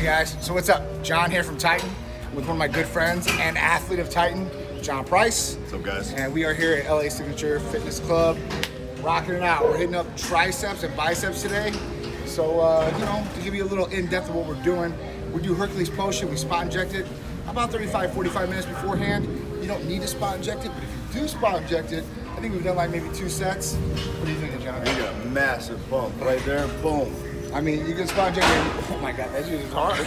guys, so what's up? John here from Titan with one of my good friends and athlete of Titan, John Price. What's up, guys? And we are here at LA Signature Fitness Club, rocking it out. We're hitting up triceps and biceps today. So, you know, to give you a little in-depth of what we're doing, we do Hercules potion, we spot inject it about 35-45 minutes beforehand. You don't need to spot inject it, but if you do spot inject it, I think we've done like maybe 2 sets. What do you think, John? You got a massive bump right there, boom. I mean, you can spot inject it. Oh my God, that shit is hard.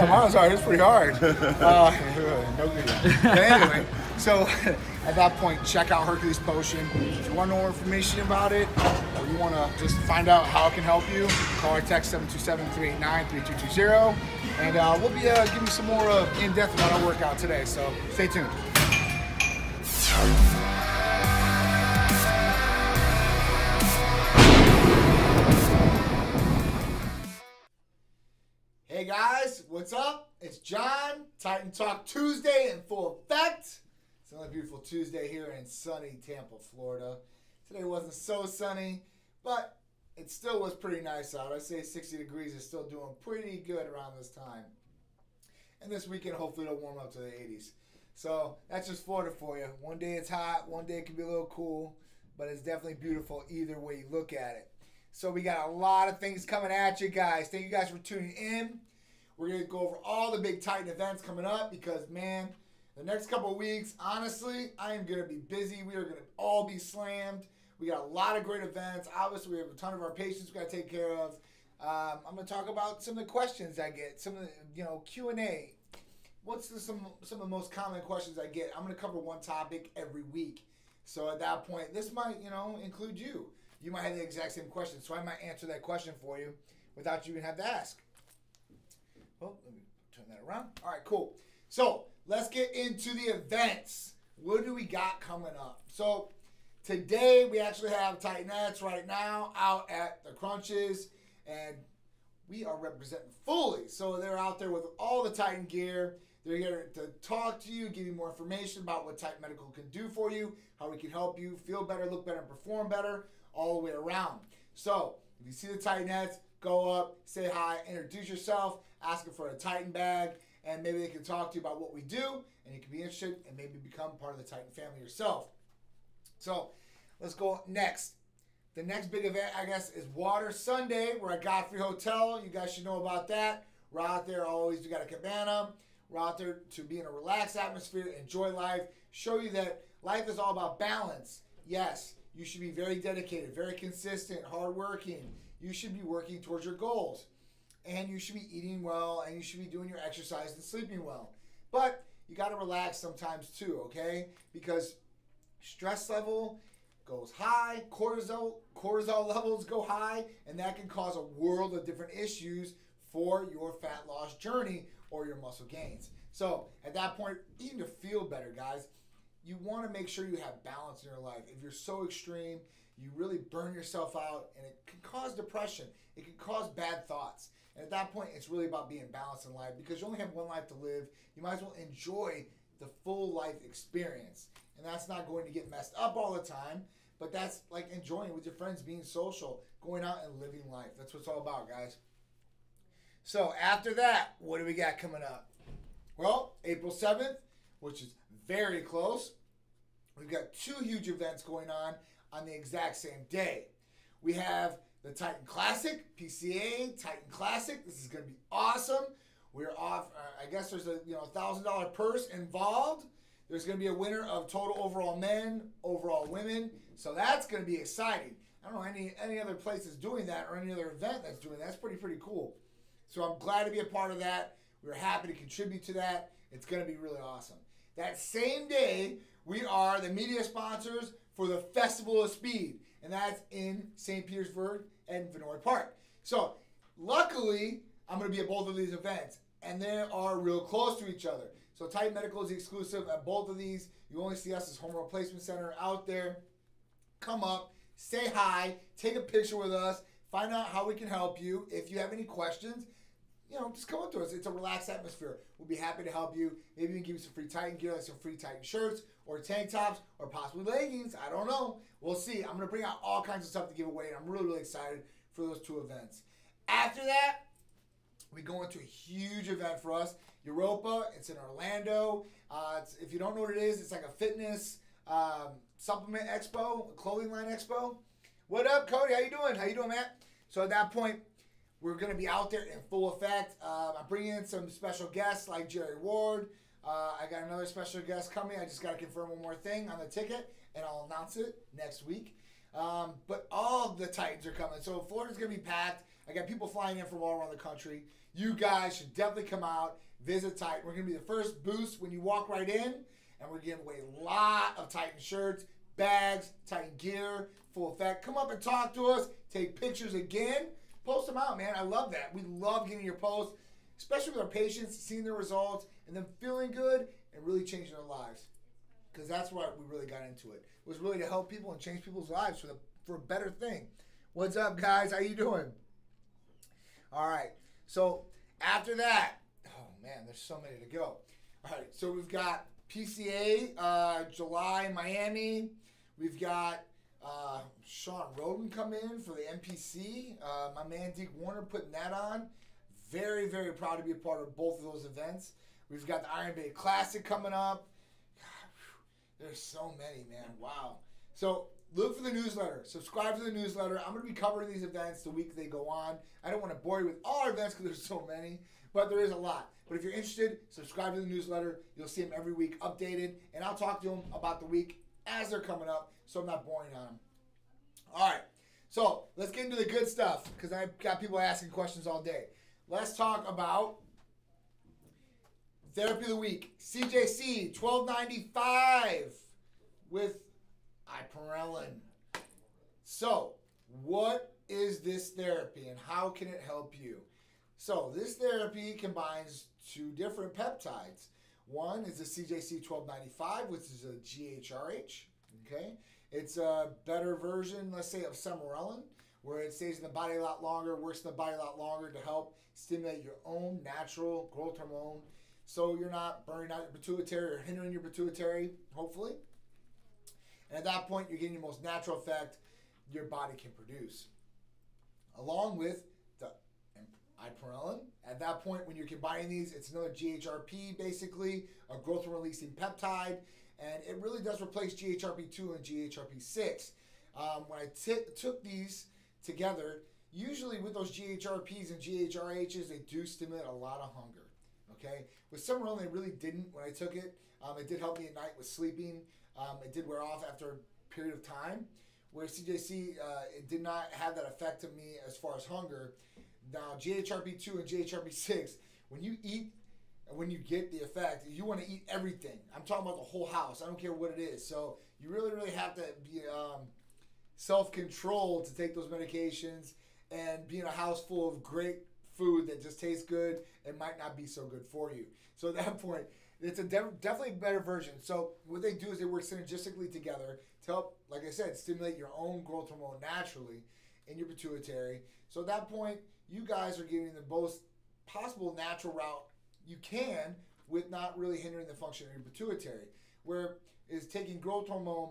Mine's hard, it's pretty hard. No good. But anyway, so at that point, check out Hercules Potion. If you want to know more information about it, or you want to just find out how it can help you, call or text 727-389-3220. And we'll be giving you some more in-depth about our workout today, so stay tuned. Hey guys, what's up? It's John. Titan Talk Tuesday in full effect. It's another beautiful Tuesday here in sunny Tampa, Florida. Today wasn't so sunny, but it still was pretty nice out. I'd say 60 degrees is still doing pretty good around this time. And this weekend, hopefully it'll warm up to the 80s. So that's just Florida for you. One day it's hot, one day it can be a little cool, but it's definitely beautiful either way you look at it. So we got a lot of things coming at you guys. Thank you guys for tuning in. We're going to go over all the big Titan events coming up because, man, the next couple of weeks, honestly, I am going to be busy. We are going to all be slammed. We got a lot of great events. Obviously, we have a ton of our patients we got to take care of. I'm going to talk about some of the questions I get, some of the, Q&A. What's some of the most common questions I get? I'm going to cover one topic every week. So at that point, this might, include you. You might have the exact same question, so I might answer that question for you without you even have to ask. Oh, let me turn that around. All right, cool. So let's get into the events. What do we got coming up? So today we actually have Titanettes right now out at the Crunches, and we are representing fully. So they're out there with all the Titan gear. They're here to talk to you, give you more information about what Titan Medical can do for you, how we can help you feel better, look better, and perform better all the way around. So if you see the Titanettes, go up, say hi, introduce yourself, ask them for a Titan bag, and maybe they can talk to you about what we do, and you can be interested and maybe become part of the Titan family yourself. So let's go next. The next big event, I guess, is Water Sunday. We're at Godfrey Hotel. You guys should know about that. We're out there always. We got a cabana. We're out there to be in a relaxed atmosphere, enjoy life, show you that life is all about balance. Yes, you should be very dedicated, very consistent, hardworking. You should be working towards your goals. And you should be eating well, and you should be doing your exercise and sleeping well. But you got to relax sometimes too, okay? Because stress level goes high, cortisol levels go high, and that can cause a world of different issues for your fat loss journey or your muscle gains. So at that point, even to feel better, guys, you want to make sure you have balance in your life. If you're so extreme, you really burn yourself out, and it can cause depression. It can cause bad thoughts. And at that point, it's really about being balanced in life because you only have one life to live. You might as well enjoy the full life experience. And that's not going to get messed up all the time, but that's like enjoying with your friends, being social, going out and living life. That's what it's all about, guys. So after that, what do we got coming up? Well, April 7th, which is very close. We've got 2 huge events going on the exact same day. We have the Titan Classic, PCA, Titan Classic. This is going to be awesome. We're off, I guess there's a $1,000 purse involved. There's going to be a winner of total overall men, overall women. So that's going to be exciting. I don't know any other place that's doing that or any other event that's doing that. That's pretty cool. So I'm glad to be a part of that. We're happy to contribute to that. It's going to be really awesome. That same day, we are the media sponsors for the Festival of Speed, and that's in St. Petersburg and Vinoy Park. So luckily, I'm going to be at both of these events, and they are real close to each other. So Titan Medical is exclusive at both of these. You only see us as Hormone Replacement Center out there. Come up, say hi, take a picture with us, find out how we can help you. If you have any questions, just come up to us. It's a relaxed atmosphere. We'll be happy to help you. Maybe we can give you some free Titan gear, like some free Titan shirts or tank tops or possibly leggings. I don't know. We'll see. I'm going to bring out all kinds of stuff to give away, and I'm really, really excited for those 2 events. After that, we go into a huge event for us, Europa. It's in Orlando. If you don't know what it is, it's like a fitness supplement expo, a clothing line expo. What up, Cody? How you doing? How you doing, Matt? So at that point, we're going to be out there in full effect. I'm bringing in some special guests like Jerry Ward. I got another special guest coming. I just got to confirm one more thing on the ticket, and I'll announce it next week. But all the Titans are coming. So Florida's going to be packed. I got people flying in from all around the country. You guys should definitely come out, visit Titan. We're going to be the first booth when you walk right in, and we're giving away a lot of Titan shirts, bags, Titan gear, full effect. Come up and talk to us. Take pictures again. Post them out, man. I love that. We love getting your posts, especially with our patients, seeing their results, and them feeling good and really changing their lives. Because that's why we really got into it. It was really to help people and change people's lives for a better thing. What's up, guys? How you doing? All right. So after that, oh man, there's so many to go. All right. So we've got PCA July in Miami. We've got Sean Roden come in for the NPC. My man Deke Warner putting that on. Very, very proud to be a part of both of those events. We've got the Iron Bay Classic coming up. There's so many, man. Wow. So look for the newsletter. Subscribe to the newsletter. I'm going to be covering these events the week they go on. I don't want to bore you with all our events because there's so many, but there is a lot. But if you're interested, subscribe to the newsletter. You'll see them every week updated, and I'll talk to them about the week as they're coming up, so I'm not boring on them. All right. So let's get into the good stuff because I've got people asking questions all day. Let's talk about Therapy of the Week. CJC 1295 with ipamorelin. So, what is this therapy and how can it help you? So, this therapy combines two different peptides. One is the CJC 1295, which is a GHRH. Okay, it's a better version, let's say, of Sermorelin, where it stays in the body a lot longer, works in the body a lot longer to help stimulate your own natural growth hormone. So you're not burning out your pituitary or hindering your pituitary, hopefully. And at that point, you're getting your most natural effect your body can produce. Along with the ipamorelin. At that point, when you're combining these, it's another GHRP, basically, a growth hormone releasing peptide. And it really does replace GHRP2 and GHRP6. When I took these together, usually with those GHRPs and GHRHs, they do stimulate a lot of hunger. Okay, with Sermorelin, they really didn't when I took it. It did help me at night with sleeping. It did wear off after a period of time. Where CJC, it did not have that effect on me as far as hunger. Now, GHRP2 and GHRP6, when you eat, when you get the effect, you want to eat everything. I'm talking about the whole house. I don't care what it is. So you really, really have to be self-controlled to take those medications and be in a house full of great food that just tastes good and might not be so good for you. So at that point, it's a definitely a better version. So what they do is they work synergistically together to help, like I said, stimulate your own growth hormone naturally in your pituitary. So at that point, you guys are getting the most possible natural route you can with not really hindering the function of your pituitary. Where is taking growth hormone,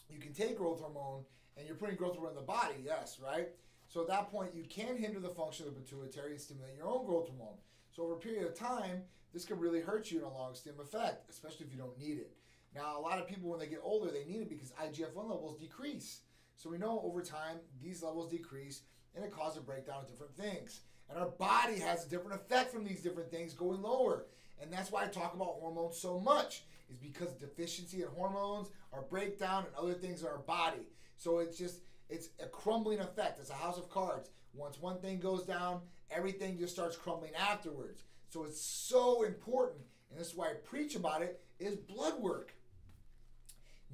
you can take growth hormone and you're putting growth hormone in the body, yes, right? So at that point, you can hinder the function of the pituitary and stimulate your own growth hormone. So over a period of time, this can really hurt you in a long-stim effect, especially if you don't need it. Now, a lot of people, when they get older, they need it because IGF-1 levels decrease. So we know over time, these levels decrease, and it causes a breakdown of different things. And our body has a different effect from these different things going lower. And that's why I talk about hormones so much, is because deficiency in hormones, our breakdown, and other things in our body. So it's a crumbling effect. It's a house of cards. Once one thing goes down, everything just starts crumbling afterwards. So it's so important, and this is why I preach about it, is blood work.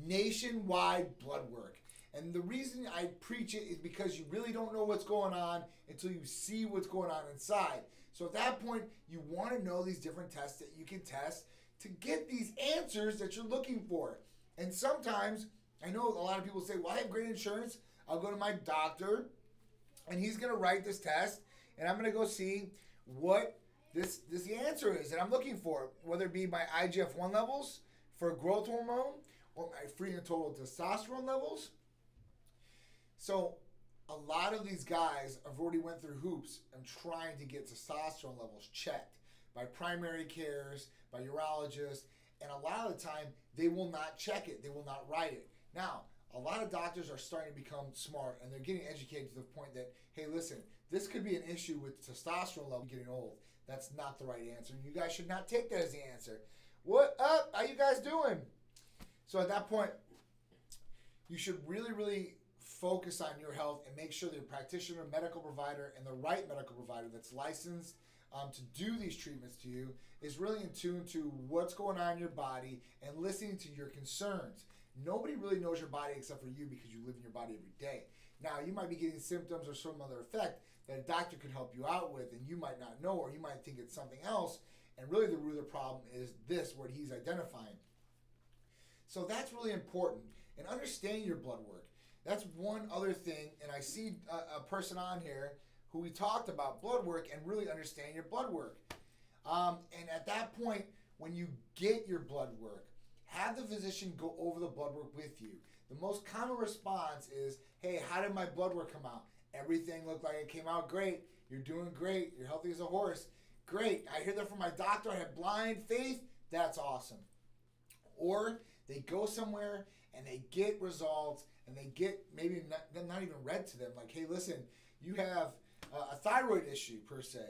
Nationwide blood work. And the reason I preach it is because you really don't know what's going on until you see what's going on inside. So at that point, you want to know these different tests that you can test to get these answers that you're looking for. And sometimes, I know a lot of people say, well, I have great insurance. I'll go to my doctor, and he's going to write this test, and I'm going to go see what the answer is that I'm looking for, whether it be my IGF-1 levels for growth hormone or my free and total testosterone levels. So a lot of these guys have already went through hoops and trying to get testosterone levels checked by primary cares, by urologists, and a lot of the time they will not check it, they will not write it. Now, a lot of doctors are starting to become smart and they're getting educated to the point that, hey, listen, this could be an issue with testosterone level getting old. That's not the right answer. You guys should not take that as the answer. What up? How you guys doing? So at that point, you should really, really focus on your health and make sure that your practitioner, medical provider, and the right medical provider that's licensed to do these treatments to you is really in tune to what's going on in your body and listening to your concerns. Nobody really knows your body except for you because you live in your body every day. Now, you might be getting symptoms or some other effect that a doctor could help you out with, and you might not know, or you might think it's something else, and really the root of the problem is this, what he's identifying. So that's really important. And understand your blood work. That's one other thing, and I see a person on here who we talked about blood work and really understand your blood work. And at that point, when you get your blood work, have the physician go over the blood work with you. The most common response is, hey, how did my blood work come out? Everything looked like it came out great. You're doing great. You're healthy as a horse. Great. I hear that from my doctor. I have blind faith. That's awesome. Or they go somewhere and they get results and they get maybe not even read to them. Like, hey, listen, you have a thyroid issue per se.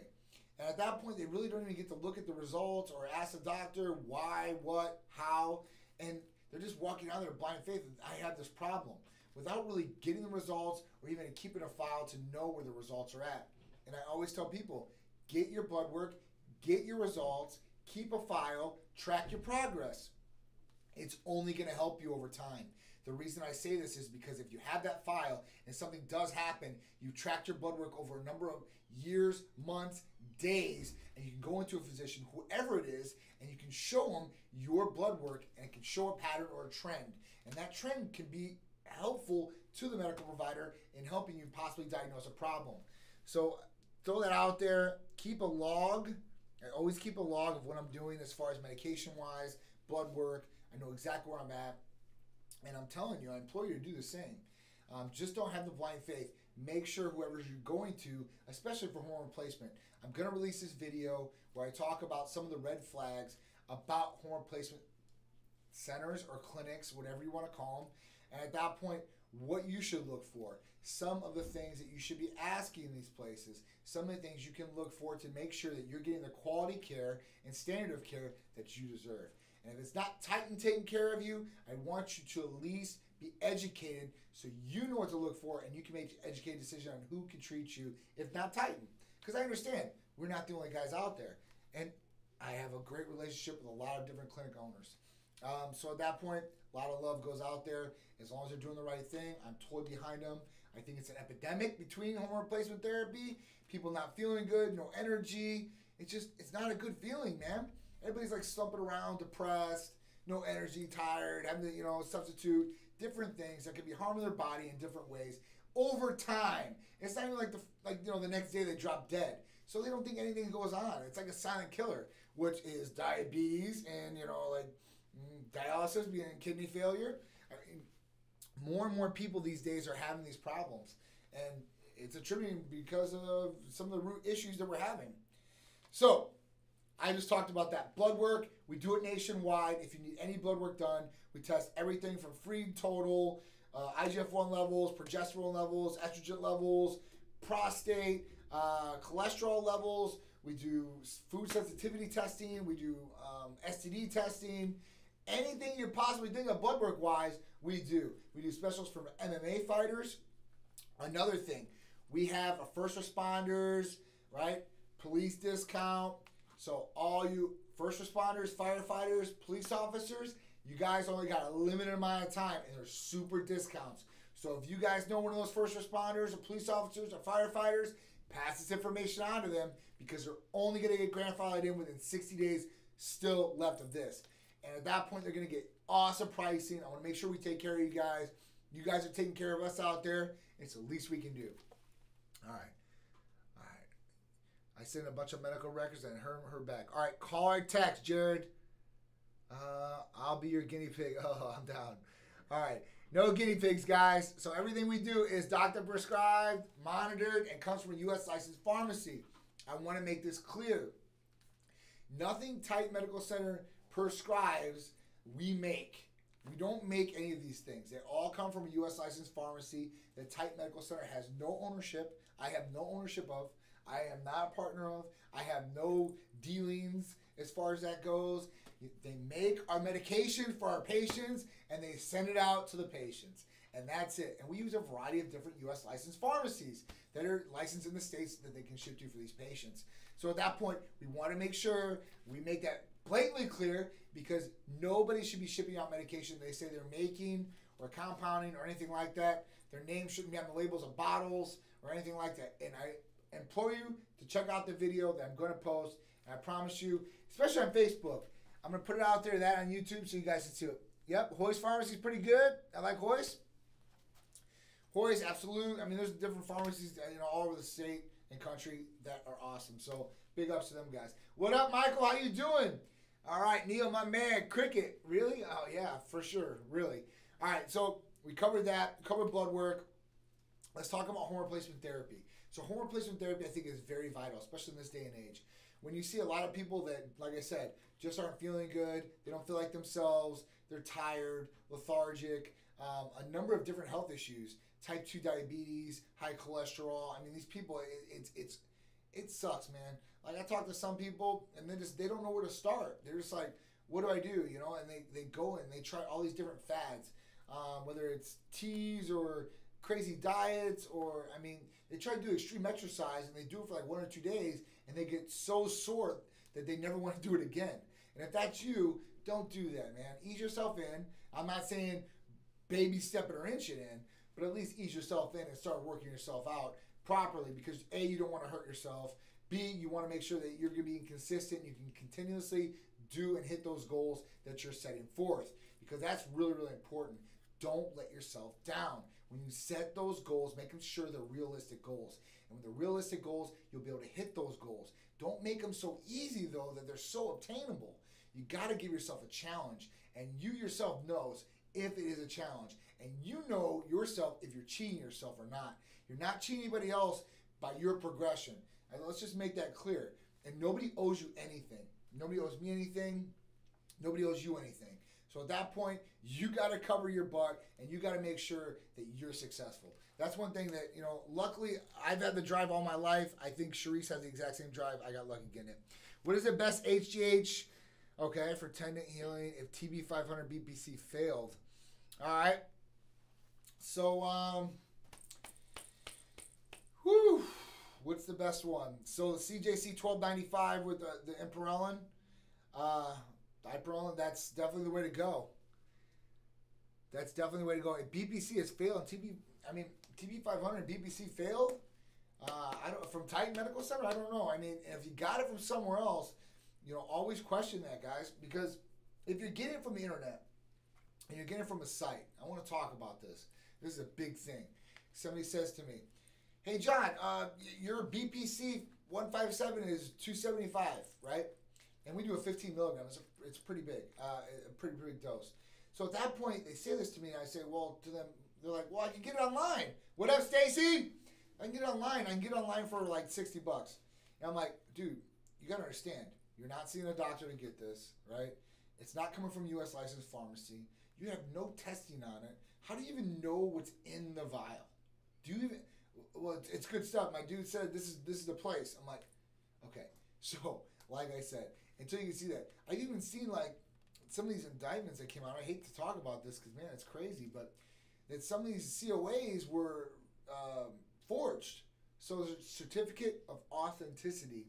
And at that point, they really don't even get to look at the results or ask the doctor why, what, how. And they're just walking out there blind faith. I have this problem without really getting the results or even keeping a file to know where the results are at. And I always tell people, get your blood work, get your results, keep a file, track your progress. It's only going to help you over time. The reason I say this is because if you have that file and something does happen, you tracked your blood work over a number of years, months, days, and you can go into a physician, whoever it is, and you can show them your blood work and it can show a pattern or a trend. And that trend can be helpful to the medical provider in helping you possibly diagnose a problem. So throw that out there. Keep a log. I always keep a log of what I'm doing as far as medication-wise, blood work. I know exactly where I'm at. And I'm telling you, I implore you to do the same. Just don't have the blind faith. Make sure whoever you're going to, especially for hormone replacement, I'm going to release this video where I talk about some of the red flags about hormone replacement centers or clinics, whatever you want to call them. And at that point, what you should look for. Some of the things that you should be asking in these places. Some of the things you can look for to make sure that you're getting the quality care and standard of care that you deserve. And if it's not Titan taking care of you, I want you to at least be educated so you know what to look for and you can make an educated decision on who can treat you, if not Titan. Because I understand, we're not the only guys out there. And I have a great relationship with a lot of different clinic owners. So at that point, a lot of love goes out there. As long as they're doing the right thing, I'm totally behind them. I think it's an epidemic between hormone replacement therapy, people not feeling good, no energy. It's not a good feeling, man. Everybody's like slumping around, depressed, no energy, tired, having to, substitute different things that could be harming their body in different ways over time. It's not even like the next day they drop dead. So they don't think anything goes on. It's like a silent killer, which is diabetes and, dialysis, being kidney failure. I mean, more and more people these days are having these problems. And it's attributing because of some of the root issues that we're having. So, I just talked about that. Blood work, we do it nationwide. If you need any blood work done, we test everything from free total, IGF-1 levels, progesterone levels, estrogen levels, prostate, cholesterol levels. We do food sensitivity testing. We do STD testing. Anything you possibly think of blood work-wise, we do. We do specials for MMA fighters. Another thing, we have a first responders, right? Police discount. So all you first responders, firefighters, police officers, you guys only got a limited amount of time and there's super discounts. So if you guys know one of those first responders or police officers or firefighters, pass this information on to them because they're only going to get grandfathered in within 60 days still left of this. And at that point, they're going to get awesome pricing. I want to make sure we take care of you guys. You guys are taking care of us out there. It's the least we can do. All right. I sent a bunch of medical records and her back. All right, call or text, Jared. I'll be your guinea pig. Oh, I'm down. All right. No guinea pigs, guys. So everything we do is doctor prescribed, monitored, and comes from a U.S. licensed pharmacy. I want to make this clear. Nothing Titan Medical Center prescribes, we make. We don't make any of these things. They all come from a U.S. licensed pharmacy that Titan Medical Center has no ownership. I have no ownership of. I am not a partner of. I have no dealings as far as that goes. They make our medication for our patients and they send it out to the patients. And that's it. And we use a variety of different U.S. licensed pharmacies that are licensed in the states that they can ship to for these patients. So at that point, we want to make sure we make that blatantly clear, because nobody should be shipping out medication they say they're making or compounding or anything like that. Their name shouldn't be on the labels of bottles or anything like that. And I implore you to check out the video that I'm going to post. And I promise you, especially on Facebook, I'm going to put it out there, that on YouTube, so you guys can see it. Yep, Hoy's Pharmacy is pretty good. I like Hoy's. Hoy's, absolute. I mean, there's different pharmacies, all over the state and country that are awesome. So big ups to them guys. What up, Michael? How you doing? All right, Neil, my man. Cricket, really? Oh yeah, for sure, really. All right, so we covered that. Covered blood work. Let's talk about hormone replacement therapy. So hormone replacement therapy, I think, is very vital, especially in this day and age. When you see a lot of people that, like I said, just aren't feeling good, they don't feel like themselves, they're tired, lethargic, a number of different health issues, type 2 diabetes, high cholesterol. I mean, these people, it sucks, man. Like, I talk to some people, and they don't know where to start. They're just like, what do I do? And they go and they try all these different fads, whether it's teas or crazy diets, or, I mean, they try to do extreme exercise, and they do it for like 1 or 2 days, and they get so sore that they never want to do it again. And if that's you, don't do that, man. Ease yourself in. I'm not saying baby step it or inch it in, but at least ease yourself in and start working yourself out properly, because A, you don't want to hurt yourself. B, you want to make sure that you're going to be consistent. You can continuously do and hit those goals that you're setting forth, because that's really, really important. Don't let yourself down. When you set those goals, make them sure they're realistic goals. And with the realistic goals, you'll be able to hit those goals. Don't make them so easy, though, that they're so obtainable. You got to give yourself a challenge, and you yourself knows if it is a challenge. And you know yourself if you're cheating yourself or not. You're not cheating anybody else by your progression. And let's just make that clear. And nobody owes you anything. Nobody owes me anything. Nobody owes you anything. So at that point, you got to cover your butt, and you got to make sure that you're successful. That's one thing that, luckily, I've had the drive all my life. I think Tsikouris has the exact same drive. I got lucky getting it. What is the best HGH? Okay, for tendon healing if TB 500 BPC failed. All right. So, what's the best one? So the CJC 1295 with the Imperellin. Diperellin, that's definitely the way to go. That's definitely the way to go. If BPC has failed, TB 500 BPC failed. From Titan Medical Center, I don't know. I mean, if you got it from somewhere else, always question that, guys, because if you're getting it from the internet and you're getting it from a site, I want to talk about this. This is a big thing. Somebody says to me, "Hey, John, your BPC 157 is 275, right? And we do a 15 milligrams. It's pretty big, a pretty big dose." So at that point, they say this to me, and I say, well, to them, they're like, "Well, I can get it online." What up, Stacy? I can get it online. I can get it online for like $60. And I'm like, dude, you got to understand. You're not seeing a doctor to get this, right? It's not coming from U.S. licensed pharmacy. You have no testing on it. How do you even know what's in the vial? Do you even? Well, it's good stuff. My dude said this is the place. I'm like, okay. So, like I said, until you can see that, I've even seen like some of these indictments that came out. I hate to talk about this because, man, it's crazy, but that some of these COAs were forged. So the certificate of authenticity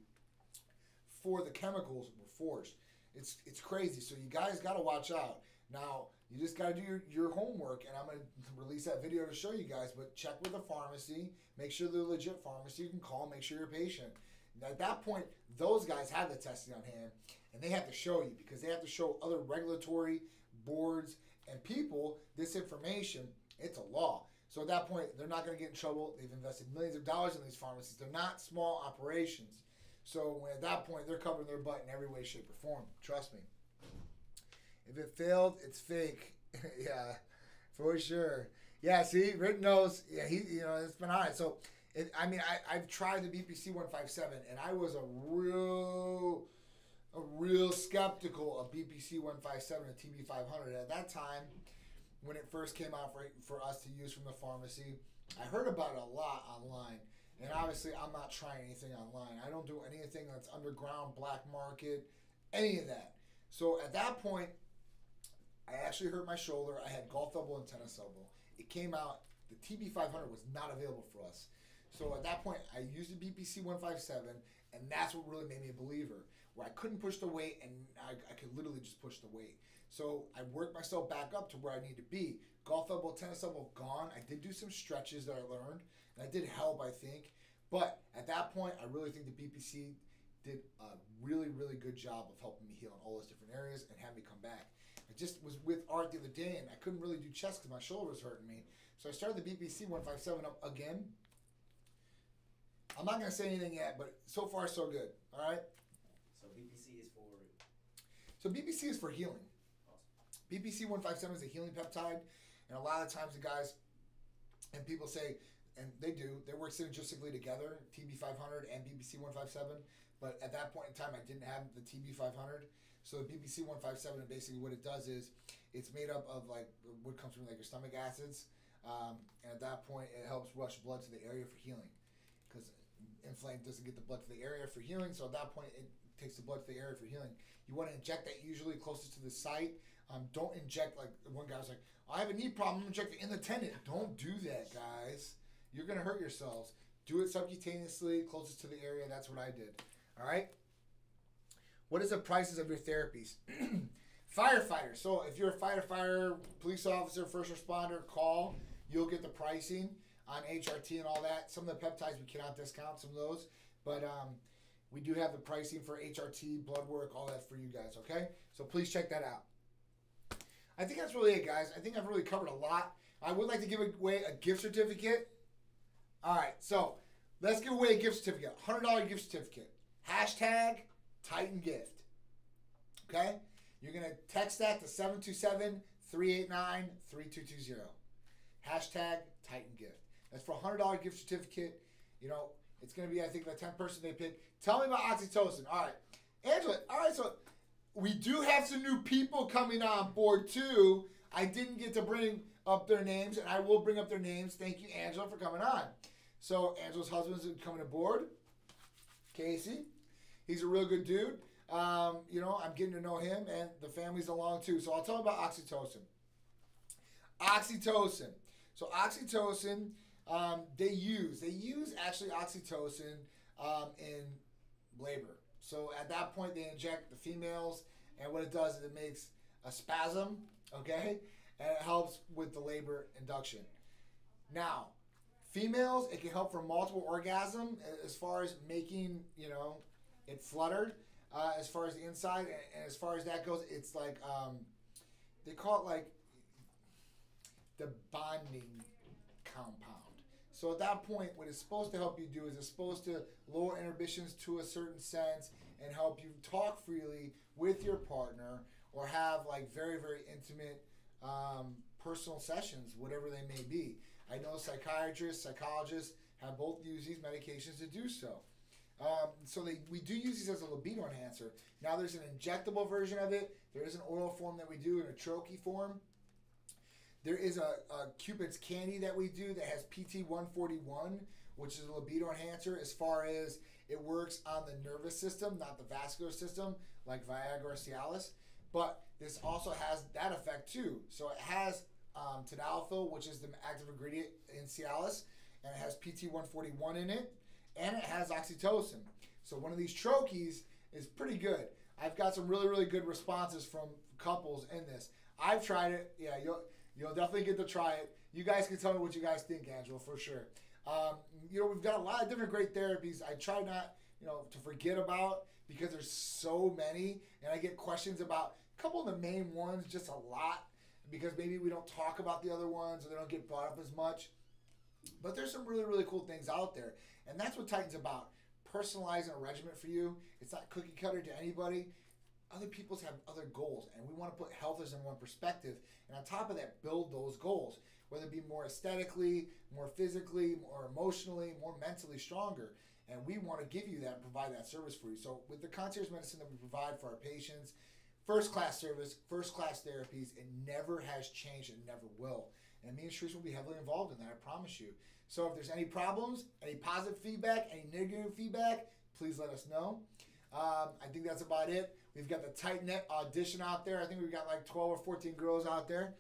for the chemicals were forged. It's crazy. So you guys got to watch out. Now, you just got to do your homework, and I'm going to release that video to show you guys, but check with the pharmacy. Make sure they're a legit pharmacy. You can call. Make sure you're a patient. And at that point, those guys have the testing on hand, and they have to show you, because they have to show other regulatory boards and people this information. It's a law. So at that point, they're not going to get in trouble. They've invested millions of dollars in these pharmacies. They're not small operations. So at that point, they're covering their butt in every way, shape, or form. Trust me. If it failed, it's fake. Yeah. For sure. Yeah, see, Rick knows. Yeah, it's been on it. So, I've tried the BPC 157, and I was a real skeptical of BPC 157 and TB 500 at that time when it first came out for us to use from the pharmacy. I heard about it a lot online, and obviously I'm not trying anything online. I don't do anything that's underground, black market, any of that. So at that point, I actually hurt my shoulder. I had golf elbow and tennis elbow. It came out, the TB 500 was not available for us. So at that point, I used the BPC 157, and that's what really made me a believer, where I couldn't push the weight, and I could literally just push the weight. So I worked myself back up to where I need to be. Golf elbow, tennis elbow, gone. I did do some stretches that I learned. That did help, I think. But at that point, I really think the BPC did a really, really good job of helping me heal in all those different areas and have me come back. I just was with Art the other day, and I couldn't really do chest because my shoulder was hurting me. So I started the BPC 157 up again. I'm not going to say anything yet, but so far, so good. All right? So BPC is for? So BPC is for healing. Awesome. BPC 157 is a healing peptide, and a lot of times the guys and people say, and they do, they work synergistically together, TB 500 and BPC 157. But at that point in time, I didn't have the TB 500. So the BPC 157, basically what it does is it's made up of like what comes from like your stomach acids. And at that point, it helps rush blood to the area for healing, because inflamed doesn't get the blood to the area for healing. So at that point, it takes the blood to the area for healing. You want to inject that usually closest to the site. Don't inject, like one guy was like, I have a knee problem, I'm injecting in the tendon. Don't do that, guys. You're going to hurt yourselves. Do it subcutaneously, closest to the area. That's what I did. All right? What is the prices of your therapies? Firefighter. So if you're a firefighter, police officer, first responder, call. You'll get the pricing on HRT and all that. Some of the peptides we cannot discount, some of those. But we do have the pricing for HRT, blood work, all that for you guys, okay? So please check that out. I think that's really it, guys. I think I've really covered a lot. I would like to give away a gift certificate. All right, so let's give away a gift certificate. $100 gift certificate. Hashtag Titan Gift. Okay? You're going to text that to 727-389-3220. Hashtag Titan Gift. That's for a $100 gift certificate. You know, it's going to be, I think, the 10th person they pick. Tell me about Oxytocin. All right. Angela, all right, so we do have some new people coming on board, too. I didn't get to bring up their names, and I will bring up their names. Thank you, Angela, for coming on. So, Angela's husband's coming aboard. Casey. He's a real good dude. You know, I'm getting to know him, and the family's along, too. So, I'll tell you about Oxytocin. Oxytocin. So, Oxytocin, they use actually Oxytocin in labor. So, at that point, they inject the females, and what it does is it makes a spasm, okay? And it helps with the labor induction. Now, females, it can help for multiple orgasm as far as making, you know, it fluttered as far as the inside. And as far as that goes, it's like, they call it like the bonding compound. So at that point, what it's supposed to help you do is it's supposed to lower inhibitions to a certain sense and help you talk freely with your partner or have like very, very intimate personal sessions, whatever they may be. I know psychiatrists, psychologists have both used these medications to do so. We do use these as a libido enhancer. Now there's an injectable version of it. There is an oral form that we do in a troche form. There is a Cupid's candy that we do that has PT-141, which is a libido enhancer as far as it works on the nervous system, not the vascular system, like Viagra or Cialis. But this also has that effect too. So it has tadalafil, which is the active ingredient in Cialis, and it has PT-141 in it, and it has Oxytocin. So one of these troches is pretty good. I've got some really, really good responses from couples in this. I've tried it. Yeah, you'll definitely get to try it. You guys can tell me what you guys think, Angela, for sure. You know, we've got a lot of different great therapies. I try not, you know, to forget about because there's so many, and I get questions about a couple of the main ones, just a lot, because maybe we don't talk about the other ones or they don't get brought up as much. But there's some really, really cool things out there, and that's what Titan's about. Personalizing a regimen for you. It's not cookie cutter to anybody. other people's have other goals, and we want to put health as in one perspective, and on top of that, build those goals, whether it be more aesthetically, more physically, more emotionally, more mentally stronger. And we want to give you that and provide that service for you. So with the concierge medicine that we provide for our patients, first-class service, first-class therapies, it never has changed and never will. And me and Triceps will be heavily involved in that, I promise you. So if there's any problems, any positive feedback, any negative feedback, please let us know. I think that's about it. We've got the tight net audition out there. I think we've got like 12 or 14 girls out there.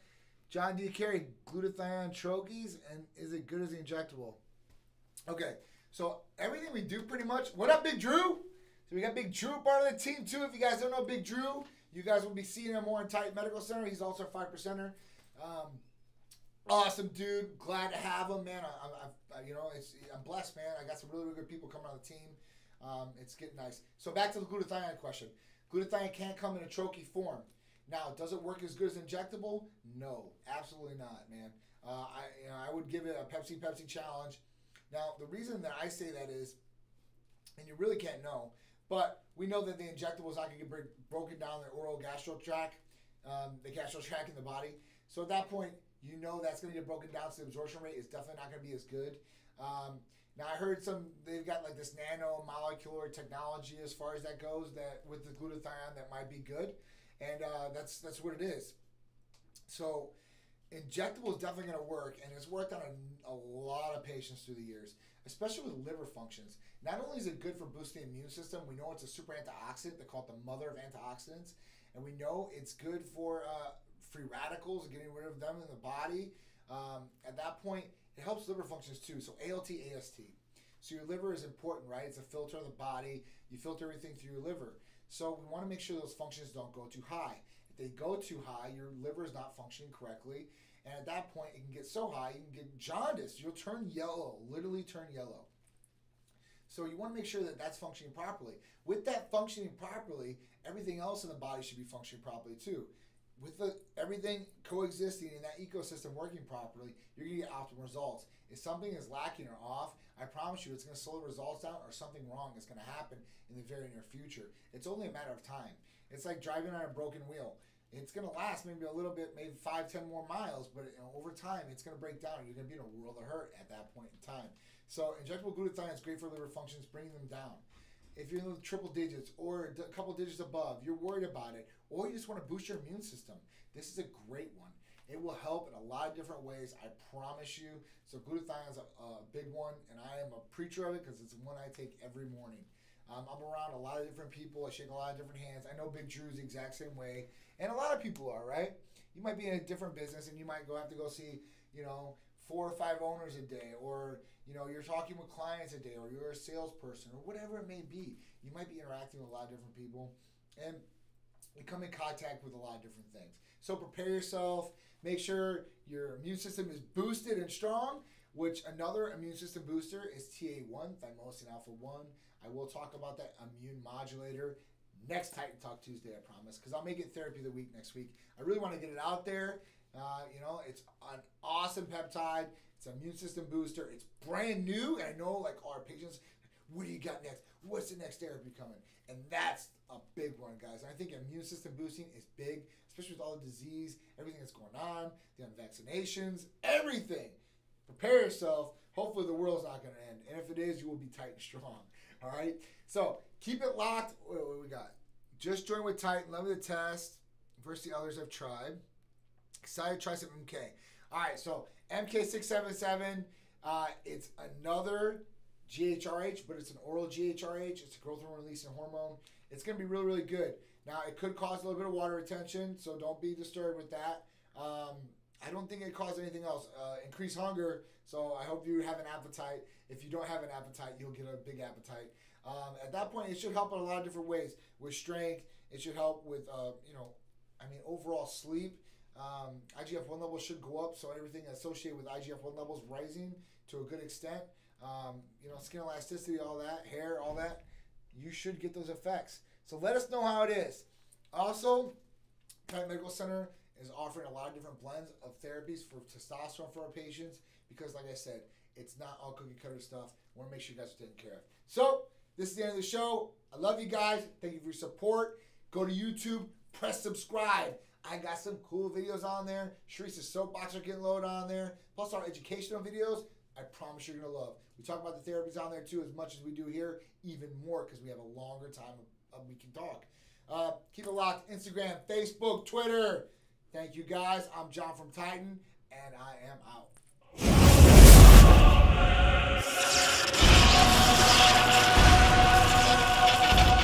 John, do you carry glutathione troches, and is it good as the injectable? Okay, so everything we do pretty much. What up, Big Drew? So we got Big Drew part of the team too. If you guys don't know Big Drew, you guys will be seeing him more in Titan Medical Center. He's also a 5%er. Awesome dude. Glad to have him, man. I'm blessed, man. I got some really, really good people coming on the team. It's getting nice. So back to the glutathione question. Glutathione can't come in a troche form. Now, does it work as good as injectable? No, absolutely not, man. I would give it a Pepsi challenge. Now, the reason that I say that is, and you really can't know, but we know that the injectable is not going to get broken down the oral gastro tract, the gastro tract in the body. So at that point, you know that's going to get broken down, so the absorption rate is definitely not going to be as good. Now, I heard they've got like this nanomolecular technology as far as that goes, that with the glutathione that might be good. And that's what it is. So injectable is definitely going to work, and it's worked on a lot of patients through the years, especially with liver functions. Not only is it good for boosting the immune system, we know it's a super antioxidant. They call it the mother of antioxidants. And we know it's good for free radicals and getting rid of them in the body. At that point, it helps liver functions too. So ALT, AST. So your liver is important, right? It's a filter of the body. You filter everything through your liver. So we want to make sure those functions don't go too high. If they go too high, your liver is not functioning correctly. And at that point, it can get so high, you can get jaundice. You'll turn yellow, literally turn yellow. So you want to make sure that that's functioning properly. With that functioning properly, everything else in the body should be functioning properly too. With everything coexisting in that ecosystem working properly, you're going to get optimal results. If something is lacking or off, I promise you it's going to slow the results down, or something wrong is going to happen in the very near future. It's only a matter of time. It's like driving on a broken wheel. It's going to last maybe a little bit, maybe 5-10 more miles, but over time it's going to break down, and you're going to be in a world of hurt at that point in time. So injectable glutathione is great for liver functions, bringing them down. If you're in the triple digits or a couple digits above, you're worried about it, or you just want to boost your immune system, this is a great one. It will help in a lot of different ways, I promise you. So glutathione is a big one, and I am a preacher of it because it's one I take every morning. I'm around a lot of different people. I shake a lot of different hands. I know Big Drew's the exact same way, and a lot of people are, right? You might be in a different business, and you might have to go see, 4 or 5 owners a day, or you're talking with clients a day, or you're a salesperson, or whatever it may be. You might be interacting with a lot of different people, and you come in contact with a lot of different things. So prepare yourself. Make sure your immune system is boosted and strong, which another immune system booster is TA1, thymosin alpha 1. I will talk about that immune modulator next Titan Talk Tuesday, I promise, because I'll make it therapy of the week next week. I really want to get it out there. It's an awesome peptide. It's an immune system booster. It's brand new, and I know our patients, what do you got next? What's the next therapy coming? And that's a big one, guys. And I think immune system boosting is big, especially with all the disease, everything that's going on, the vaccinations, everything. Prepare yourself. Hopefully the world's not going to end. And if it is, you will be tight and strong. All right? So keep it locked. What do we got? Just join with Titan. Love the test versus the others I've tried. Excited to try some MK. All right, so MK677, it's another GHRH, but it's an oral GHRH. It's a growth hormone releasing hormone. It's going to be really, really good. Now, it could cause a little bit of water retention, so don't be disturbed with that. I don't think it causes anything else. Increase hunger, so I hope you have an appetite. If you don't have an appetite, you'll get a big appetite. At that point, it should help in a lot of different ways. With strength, it should help with, overall sleep. IGF-1 levels should go up, so everything associated with IGF-1 levels rising to a good extent. Skin elasticity, all that, hair, all that, you should get those effects. So let us know how it is. Also, Titan Medical Center is offering a lot of different blends of therapies for testosterone for our patients because, like I said, it's not all cookie cutter stuff. We want to make sure you guys are taken care of. So, this is the end of the show. I love you guys. Thank you for your support. Go Go to YouTube, press subscribe. I got some cool videos on there. Sharice's soapbox are getting loaded on there. Plus our educational videos, I promise you're going to love. We talk about the therapies on there too as much as we do here, even more because we have a longer time we can talk. Keep it locked. Instagram, Facebook, Twitter. Thank you guys. I'm John from Titan, and I am out.